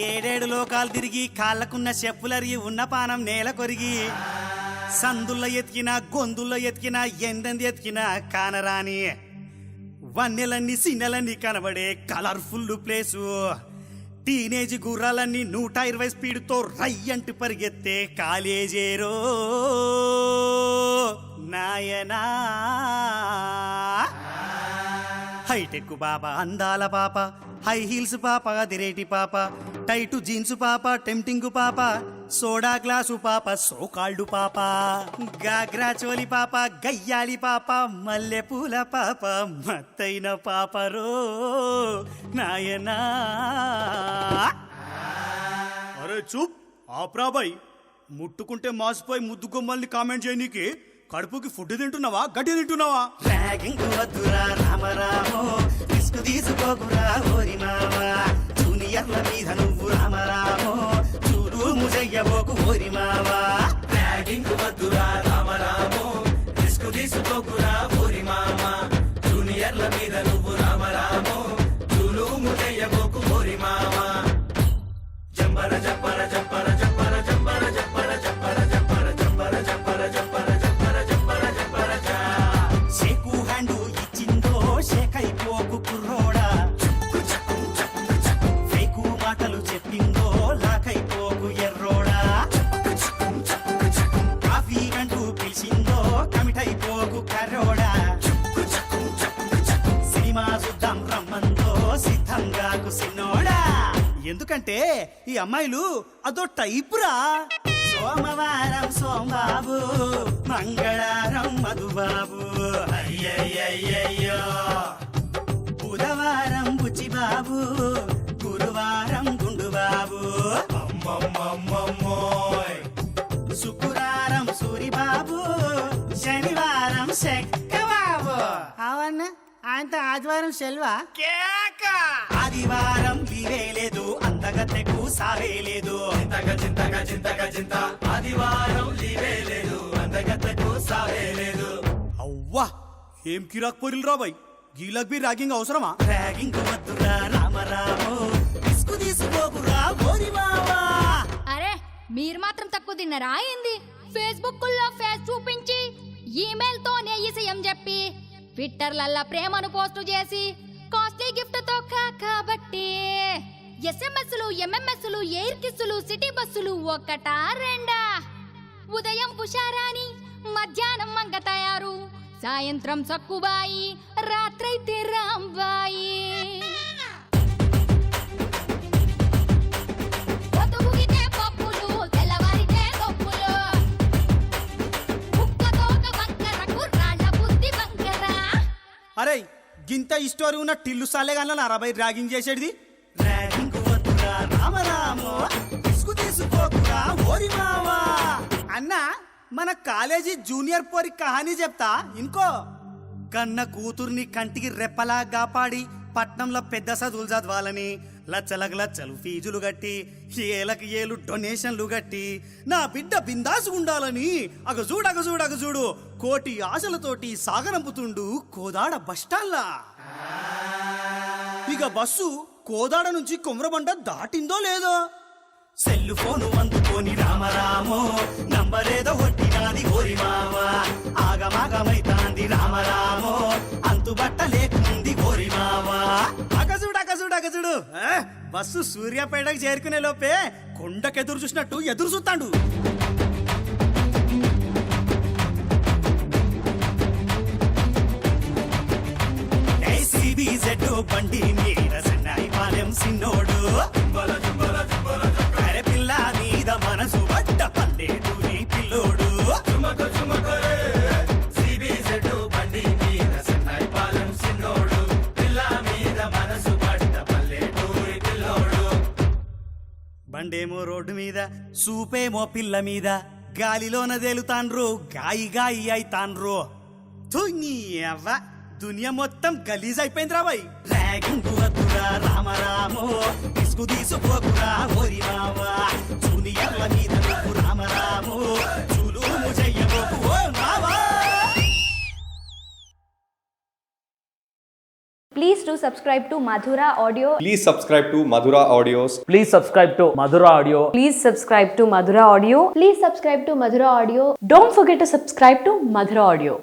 ఏడేడు లోకాలు తిరిగి కాళ్ళకున్న చెప్పులరిగి ఉన్న పానం నేల కొరిగి సందుల్లో ఎతికినా గొంతుల్లో ఎతికినా ఎందెంది ఎతికినా కానరాని వన్నెలన్నీ సిన్నెలన్నీ కనబడే కలర్ఫుల్ ప్లేసు టీనేజ్ గుర్రాలన్నీ 120 స్పీడ్తో రయ్యంటి పరిగెత్తే కాలేజేరో నాయనా హైటెక్ పాప అందాల పాప హై హీల్స్ పాప అదిరేటి పాప టైటు జీన్స్ పాప టెంప్టింగ్ పాప సోడా గ్లాసు పాప సోకాల్డు పాప గాగ్రా చోలి పాప గయ్యాలి పాప మల్లెపూల పాప మత్తైన పాపరో నాయనా అరే చూప్ ఆప్రాబాయ్ ముట్టుకుంటే మాసిపోయి ముద్దు గుమ్మల్ని కామెంట్ చేయనీకి కడుపుకి ఫుడ్ తింటున్నావా గడ్డి తింటున్నావా ర్యాగింగ్ వద్దురా రామరామో రిస్క్ తీసుకోకురా ఓరి మావా జూనియర్ల మీద నువ్వు రామరామో చూడు ముజయ్యబోకు ఓరి మావా ర్యాగింగ్ వద్దురా రామరామో రిస్క్ తీసుకోకురా ఓరి మామా జూనియర్ల మీద నువ్వు రామరామో చూలు ముజయ్యబోకు ఓరి మామా జంబర జంబర జంబర జంబర జంబర జంబర జంబర జంబర జంబర జంబర జంబర జంబర జంబర జంబర జా షేకు హ్యాండు ఇచ్చిందో షేక్ అయిపోకు కుర్రోడా ఫేకు మాటలు చెప్పిందో లాకైపోకు ఎర్రోడా కాఫీ అంటూ పిలిచిందో కమిటైపోకు కర్రోడా సినిమా చూద్దాం రమ్మందో సిద్ధంగాకు సిన్నోడా ఎందుకంటే ఈ అమ్మాయిలు అదో టైపురా సోమవారం సోంబాబు మంగళవారం మధుబాబు అయ్యయ్యయ్యయ్యో బుధవారం బుచ్చిబాబు గురువారం గుండుబాబు అమ్మమ్మమ్మమ్మోయ్ శుక్రవారం సూరిబాబు శనివారం శెక్కబాబు అవును ఆయనతో ఆదివారం సెల్వా ఆదివారం లీవే లేదు అందగత్తెకు సావే లేదు చింతగా చింతగా చింతగా చింత ఆదివారం లీవే లేదు అందగత్తకు సావే లేదు అవ్వా ఏం కిరాక్ పొరిల్ రాబాయ్ గీలక్ బి ర్యాగింగ్ అవసరమా ర్యాగింగ్ వద్దురా రామరామో రిస్క్ తీసుకోకురా ఓరి మావా అరే మీరు మాత్రం తక్కువ తిన్నారా ఏంది ఫేస్బుక్ లో ఫేస్ చూపించి ఈమెయిల్ తో నెయ్యిసయం చెప్పి ట్విట్టర్లల్లా ప్రేమను పోస్టు చేసి కాస్ట్లీ గిఫ్ట్ తో కాబట్టి ఎస్ఎంఎస్లు ఎంఎంఎస్లు ఎయిర్ కిస్సులు సిటీ బస్సులు ఒకటా రెండా ఉదయం పుషారాని మధ్యాహ్నం మంగ తయారు సాయంత్రం సక్కుబాయి రాత్రైతే రాంబాయి పొద్దుగుగితే పప్పులు తెల్లవారితే తొప్పులు కుక్కతోక వంకర కుర్రాళ్ళ బుద్ధి వంకర అరే గింత ఈ స్టోరీ ఉన్న టిల్లు సాలే గల్ల అరవై ర్యాగింగ్ చేసేది ర్యాగింగ్ వద్దురా రామరామో రిస్క్ తీసుకోకురా ఓరి మావా అన్నా మన కాలేజీ జూనియర్ పోరి కహానీ చెప్తా ఇంకో కన్న కూతుర్ని కంటికి రెప్పలా కాపాడి పట్నంలో పెద్ద చదువులు చదవాలని లచ్చలకు లచ్చలు ఫీజులు కట్టి ఏలకు ఏలు డొనేషన్లు కట్టి నా బిడ్డ బిందాసు ఉండాలని అగజూడు కోటి ఆశలతోటి సాగనంపుతుండు కోదాడ బస్టాల్లా ఇక బస్సు కోదాడ నుంచి కొమరబండ దాటిందో లేదో సెల్లు ఫోను అందుకొని రామరామో నంబరేదో కొట్టినాది ఓరి మావా ఆగమాగమైతాంది రామరామో అంతుబట్ట లేకుంది ఓరి మావా అగజుడు బస్సు సూర్యాపేటకు చేరుకునే లోపే కొండకెదురు చూసినట్టు ఎదురు చూస్తాడు జెడ్ బండి మీద సన్నాయి పాలెం సిన్నోడు జంబల జంబల జంబల అరే పిల్ల మీద మనసు పడ్డ పల్లెటూరి పిల్లోడు చుమక చుమకరే సిబిజెడ్ బండి మీద సన్నాయి పాలెం సిన్నోడు పిల్ల మీద మనసు పడ్డ పల్లెటూరి పిల్లోడు బండేమో రోడ్డు మీద సూపేమో పిల్ల మీద గాలిలోన తేలుతాన్రు గాయి అయితాన్రు నీ అవ్వ దునియా మొత్తం గలీజ్ అయిపోయింది రాబాయ్ ర్యాగింగ్ వద్దురా రామరామో రిస్క్ తీసుకోకురా ఓరి మావా జూనియర్ల మీద నువ్వు రామరామో చూలు ముజయ్యబోకు ఓ మావా Please do subscribe to Madhura Audio. Please subscribe to Madhura Audios. Please subscribe to Madhura Audio. Please subscribe to Madhura Audio. Please subscribe to Madhura Audio. Don't forget to subscribe to Madhura Audio.